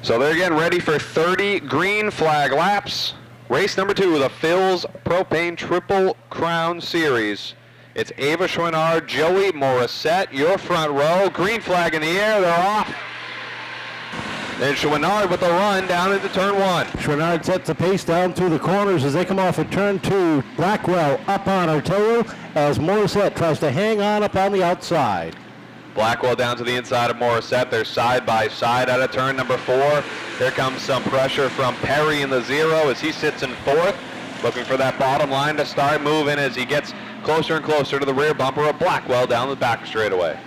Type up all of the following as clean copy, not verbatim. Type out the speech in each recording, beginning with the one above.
So they're getting ready for 30 green flag laps. Race number 2 of the Phil's Propane Triple Crown Series. It's Ava Chouinard, Joey Morissette, your front row. Green flag in the air, they're off. Then Chouinard with the run down into turn 1. Chouinard sets the pace down through the corners as they come off at turn 2. Blackwell up on her tail as Morissette tries to hang on up on the outside. Blackwell down to the inside of Morissette. They're side by side out of turn number 4. Here comes some pressure from Perry in the 0 as he sits in 4th. Looking for that bottom line to start moving as he gets closer and closer to the rear bumper of Blackwell down the back straightaway.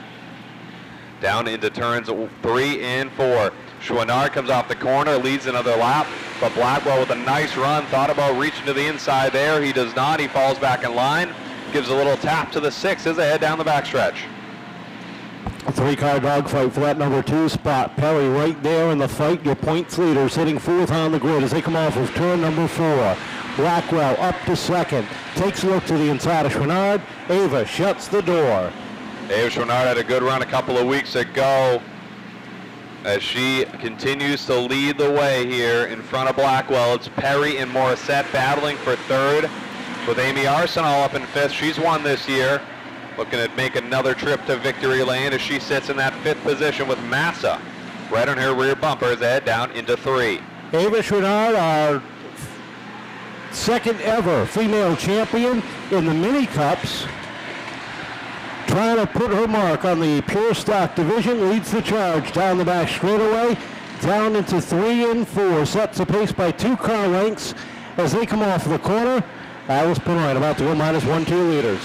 Down into turns 3 and 4. Chouinard comes off the corner, leads another lap, but Blackwell with a nice run, thought about reaching to the inside there. He does not. He falls back in line, gives a little tap to the 6 as they head down the backstretch. A 3-car dogfight for that number 2 spot. Perry right there in the fight. Your points leader sitting 4th on the grid as they come off of turn number 4. Blackwell up to 2nd. Takes a look to the inside of Chouinard. Ava shuts the door. Ava Chouinard had a good run a couple of weeks ago as she continues to lead the way here in front of Blackwell. It's Perry and Morissette battling for 3rd with Amy Arsenal up in 5th. She's won this year. Looking to make another trip to victory lane as she sits in that 5th position with Massa right on her rear bumper as they head down into 3. Ava Chouinard, our 2nd ever female champion in the mini cups, trying to put her mark on the pure stock division, leads the charge down the back straightaway, down into 3 and 4, sets the pace by 2 car lengths as they come off the corner. Alice Benoit about to go minus 1 leaders.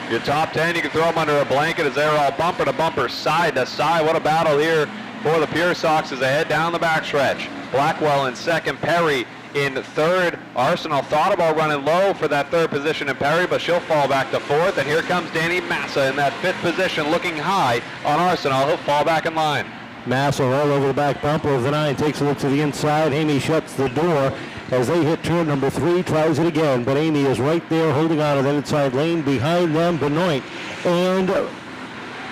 Your top 10, you can throw them under a blanket as they're all bumper to bumper, side to side. What a battle here for the Pure Sox as they head down the backstretch. Blackwell in 2nd, Perry in 3rd. Arsenal thought about running low for that 3rd position in Perry, but she'll fall back to 4th. And here comes Danny Massa in that 5th position, looking high on Arsenal. He'll fall back in line. Massa all over the back bumper of the 9, takes a look to the inside. Amy shuts the door as they hit turn number 3, tries it again, but Amy is right there holding on to that inside lane. Behind them, Benoit and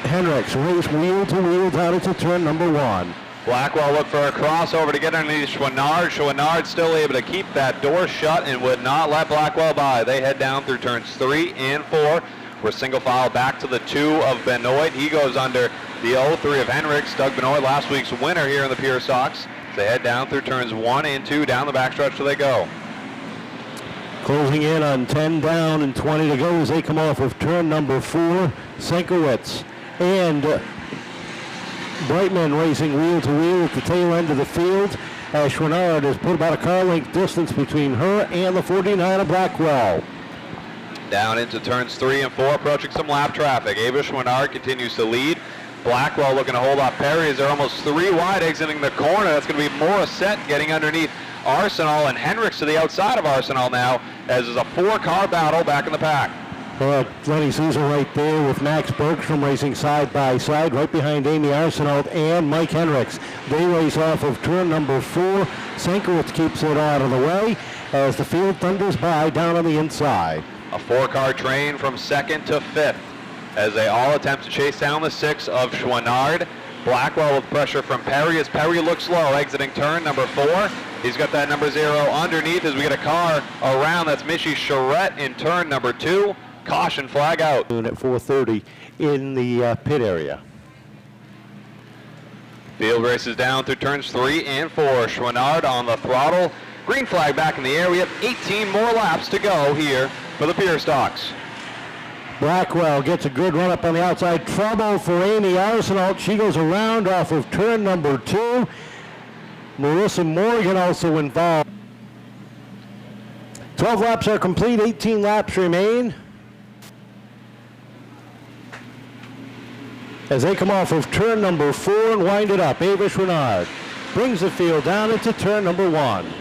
Hendricks race wheel to wheel down into turn number 1. Blackwell looked for a crossover to get underneath Chouinard. Chouinard still able to keep that door shut and would not let Blackwell by. They head down through turns 3 and 4. We're single file back to the 2 of Benoit. He goes under the 03 of Hendricks. Doug Benoit, last week's winner here in the Pure Sox. They head down through turns 1 and 2. Down the backstretch till they go. Closing in on 10 down and 20 to go as they come off of turn number 4. Senkowitz and Brightman racing wheel to wheel at the tail end of the field. Chouinard has put about a car length distance between her and the 49 of Blackwell. Down into turns 3 and 4, approaching some lap traffic. Ava Chouinard continues to lead. Blackwell looking to hold off Perry as they're almost 3 wide exiting the corner. That's going to be Morissette getting underneath Arsenal, and Hendricks to the outside of Arsenal now as there's a 4-car battle back in the pack. Lenny Souza right there with Max Bergstrom racing side by side, right behind Amy Arsenault and Mike Hendricks. They race off of turn number 4. Senkowitz keeps it out of the way as the field thunders by down on the inside. A 4-car train from 2nd to 5th as they all attempt to chase down the 6 of Chouinard. Blackwell with pressure from Perry as Perry looks low, exiting turn number 4. He's got that number 0 underneath as we get a car around. That's Missy Charette in turn number 2. Caution flag out. At 4:30 in the pit area. Field races down through turns 3 and 4. Chouinard on the throttle. Green flag back in the air. We have 18 more laps to go here for the Pure Stocks. Blackwell gets a good run up on the outside. Trouble for Amy Arsenault. She goes around off of turn number 2. Marissa Morgan also involved. 12 laps are complete. 18 laps remain. As they come off of turn number 4 and wind it up, Ava Chouinard brings the field down into turn number 1.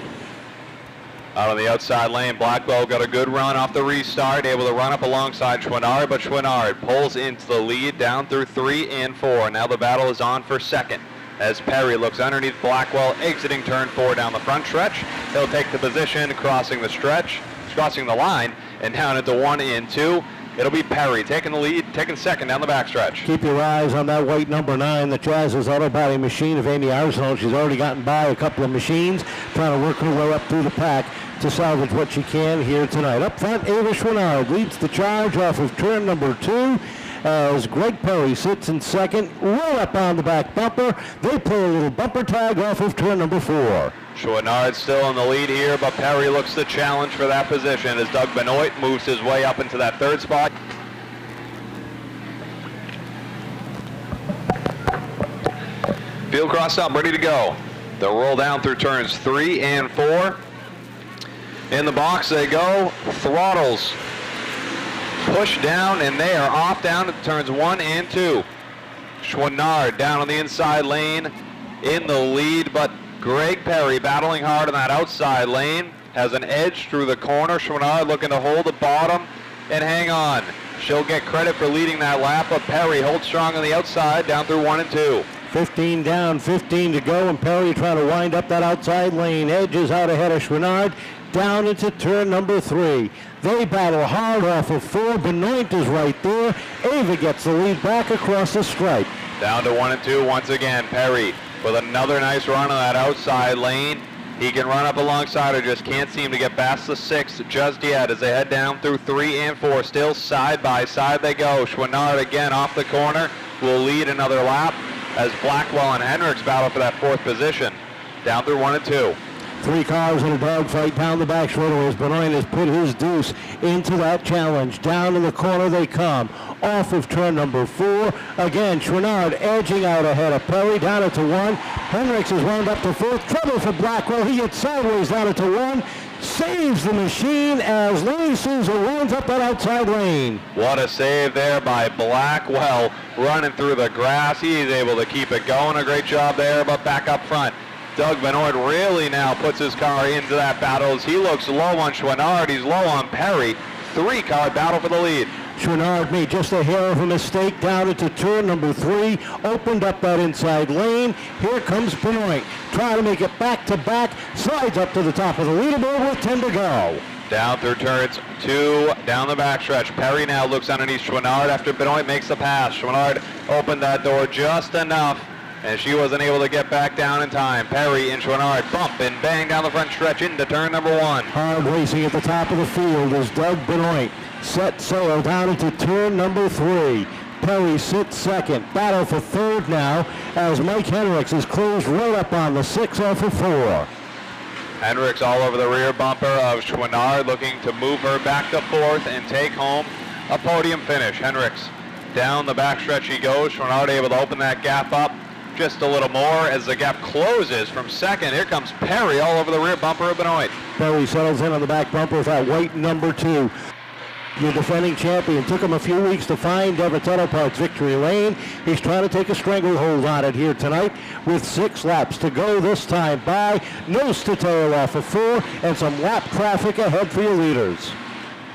Out on the outside lane, Blackwell got a good run off the restart, able to run up alongside Chouinard, but Chouinard pulls into the lead down through 3 and 4. Now the battle is on for 2nd as Perry looks underneath Blackwell, exiting turn 4 down the front stretch. He'll take the position, crossing the line, and down into 1 and 2. It'll be Perry taking the lead, taking second down the backstretch. Keep your eyes on that white number 9, the Jazz's Auto Body machine of Amy Arsenal. She's already gotten by a couple of machines, trying to work her way up through the pack to salvage what she can here tonight. Up front, Ava Schwinnard leads the charge off of turn number 2. As Greg Perry sits in second, right up on the back bumper. They play a little bumper tag off of turn number 4. Schwinnard still in the lead here, but Perry looks to challenge for that position as Doug Benoit moves his way up into that third spot. Field crossed up, ready to go. They'll roll down through turns 3 and 4. In the box they go, throttles push down, and they are off down to turns 1 and 2. Schwinnard down on the inside lane in the lead, but Greg Perry battling hard on that outside lane, has an edge through the corner. Schwinnard looking to hold the bottom and hang on. She'll get credit for leading that lap, but Perry holds strong on the outside down through 1 and 2. 15 down, 15 to go, and Perry trying to wind up that outside lane. Edge is out ahead of Schwinnard, down into turn number 3. They battle hard off of 4. Benoit is right there. Ava gets the lead back across the stripe. Down to 1 and 2 once again. Perry with another nice run on that outside lane. He can run up alongside her, just can't seem to get past the 6 just yet as they head down through 3 and 4. Still side by side they go. Schwinnard again off the corner will lead another lap as Blackwell and Hendricks battle for that 4th position. Down through 1 and 2. 3 cars in a dogfight down the back straightaway as Benoit has put his deuce into that challenge. Down in the corner they come. Off of turn number 4. Again, Schwinnard edging out ahead of Perry. Down into 1. Hendricks is wound up to 4th. Trouble for Blackwell. He gets sideways down into 1. Saves the machine as Louis Souza runs up that outside lane. What a save there by Blackwell running through the grass. He's able to keep it going. A great job there, but back up front. Doug Benoit really now puts his car into that battle as he looks low on Schwinnard. He's low on Perry. 3-car battle for the lead. Schwinnard made just a hair of a mistake down into turn number 3. Opened up that inside lane. Here comes Benoit. Trying to make it back to back. Slides up to the top of the leaderboard with 10 to go. Down through turns 2, down the backstretch. Perry now looks underneath Schwinnard after Benoit makes the pass. Schwinnard opened that door just enough, and she wasn't able to get back down in time. Perry and Schwinnard bump and bang down the front stretch into turn number 1. Hard racing at the top of the field as Doug Benoit set sail down into turn number 3. Perry sits second. Battle for 3rd now as Mike Hendricks is closed right up on the 6 off of 4. Hendricks all over the rear bumper of Schwinnard, looking to move her back to 4th and take home a podium finish. Hendricks down the backstretch he goes. Schwinnard able to open that gap up just a little more as the gap closes from 2nd. Here comes Perry all over the rear bumper of Benoit. Perry settles in on the back bumper with that white number 2. Your defending champion. Took him a few weeks to find Everett Auto Parts victory lane. He's trying to take a stranglehold on it here tonight with 6 laps to go this time by. Nose to tail off of 4 and some lap traffic ahead for your leaders.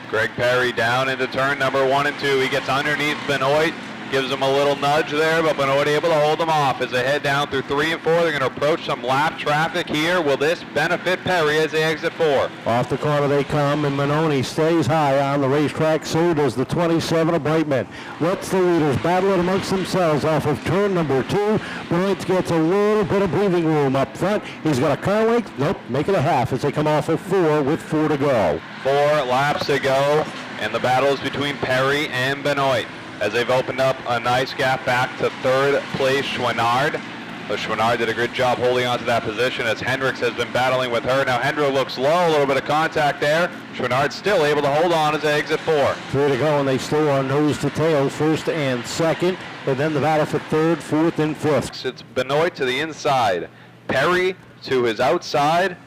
Greg Perry down into turn number 1 and 2. He gets underneath Benoit. Gives him a little nudge there, but Benoit able to hold him off as they head down through 3 and 4. They're going to approach some lap traffic here. Will this benefit Perry as they exit 4? Off the corner they come, and Manoni stays high on the racetrack. So does the 27 of Brightman. Lets the leaders battle it amongst themselves off of turn number 2. Benoit gets a little bit of breathing room up front. He's got a car length. Nope, make it a half as they come off of 4 with 4 to go. 4 laps to go, and the battle is between Perry and Benoit, as they've opened up a nice gap back to 3rd place Schwinnard. But Schwinnard did a good job holding on to that position as Hendricks has been battling with her. Now Hendricks looks low, a little bit of contact there. Schwinnard still able to hold on as they exit 4. 3 to go, and they still are nose to tail, 1st and 2nd. And then the battle for 3rd, 4th, and 5th. It's Benoit to the inside. Perry to his outside.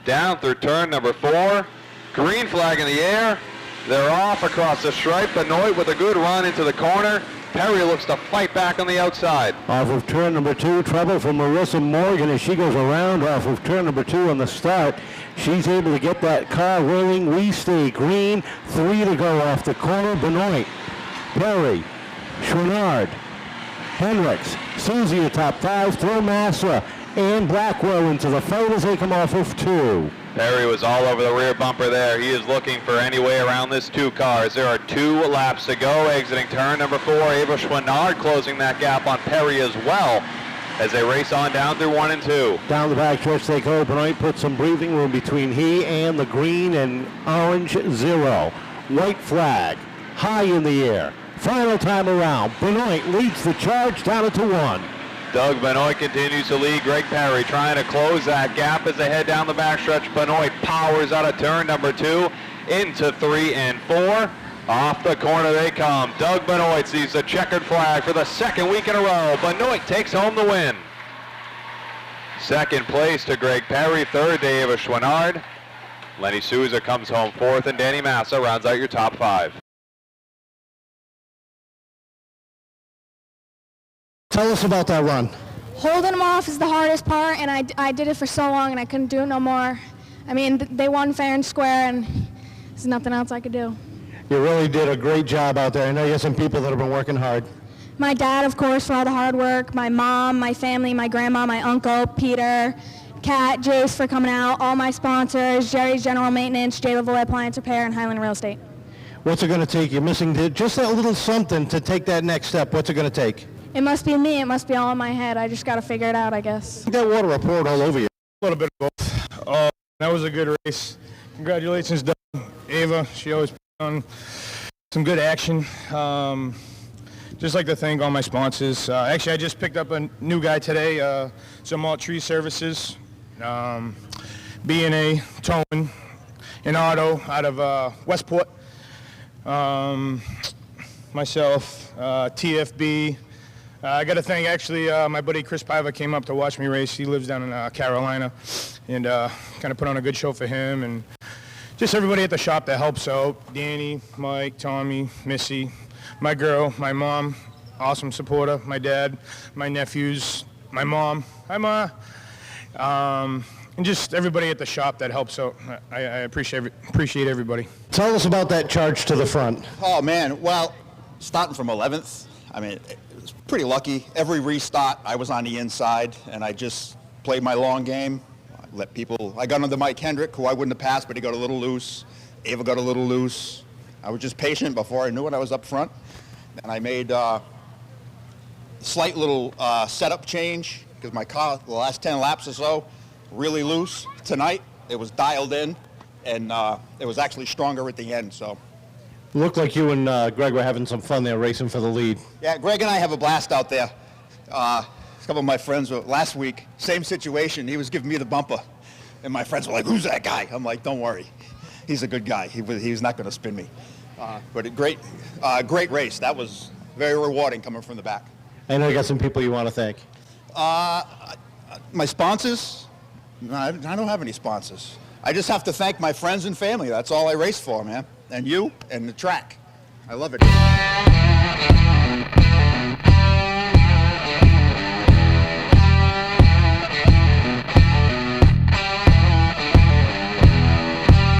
Down through turn number 4. Green flag in the air. They're off across the stripe. Benoit with a good run into the corner. Perry looks to fight back on the outside. Off of turn number 2, trouble for Marissa Morgan as she goes around off of turn number 2 on the start. She's able to get that car rolling. We stay green. 3 to go off the corner. Benoit, Perry, Schwinnard, Hendricks, Susie atop 5, throw Massa and Blackwell into the fight as they come off of 2. Perry was all over the rear bumper there. He is looking for any way around this 2 cars. There are 2 laps to go. Exiting turn number 4, Ava Schwinnard closing that gap on Perry as well as they race on down through 1 and 2. Down the back stretch they go. Benoit put some breathing room between he and the green and orange 0. White flag, high in the air. Final time around. Benoit leads the charge down to 1. Doug Benoit continues to lead. Greg Perry trying to close that gap as they head down the backstretch. Benoit powers out of turn number 2 into 3 and 4. Off the corner they come. Doug Benoit sees the checkered flag for the 2nd week in a row. Benoit takes home the win. 2nd place to Greg Perry. 3rd to Ava Schwinnard. Lenny Souza comes home 4th, and Danny Massa rounds out your top 5. Tell us about that run. Holding them off is the hardest part, and I did it for so long, and I couldn't do it no more. I mean, they won fair and square, and there's nothing else I could do. You really did a great job out there. I know you have some people that have been working hard. My dad, of course, for all the hard work. My mom, my family, my grandma, my uncle, Peter, Kat, Jace for coming out, all my sponsors, Jerry's General Maintenance, J. Lavoie Appliance Repair, and Highland Real Estate. What's it going to take? You're missing just that little something to take that next step. What's it going to take? It must be me. It must be all in my head. I just got to figure it out, I guess. That water will pour it all over you. A little bit of both. That was a good race. Congratulations, Doug. Ava, she always put on some good action. Just like to thank all my sponsors. Actually, I just picked up a new guy today, Zumwalt Tree Services, B&A, Towing, and Auto out of Westport. Myself, TFB. I got to thank, actually, my buddy Chris Piva came up to watch me race. He lives down in Carolina, and kind of put on a good show for him. And just everybody at the shop that helps out. Danny, Mike, Tommy, Missy, my girl, my mom, awesome supporter, my dad, my nephews, my mom, hi Ma, and just everybody at the shop that helps out. I appreciate everybody. Tell us about that charge to the front. Oh man, well, starting from 11th, I mean, it was pretty lucky. Every restart, I was on the inside, and I just played my long game. I got under Mike Hendrick, who I wouldn't have passed, but he got a little loose. Ava got a little loose. I was just patient before I knew it. I was up front, and I made a slight little setup change because my car, the last 10 laps or so, really loose. Tonight, it was dialed in, and it was actually stronger at the end. So. Looked like you and Greg were having some fun there racing for the lead. Yeah, Greg and I have a blast out there. A couple of my friends were, last week, same situation. He was giving me the bumper, and my friends were like, "Who's that guy?" I'm like, "Don't worry, he's a good guy. He's not going to spin me." But a great race. That was very rewarding coming from the back. I know you got some people you want to thank. My sponsors? No, I don't have any sponsors. I just have to thank my friends and family. That's all I race for, man. And you and the track. I love it.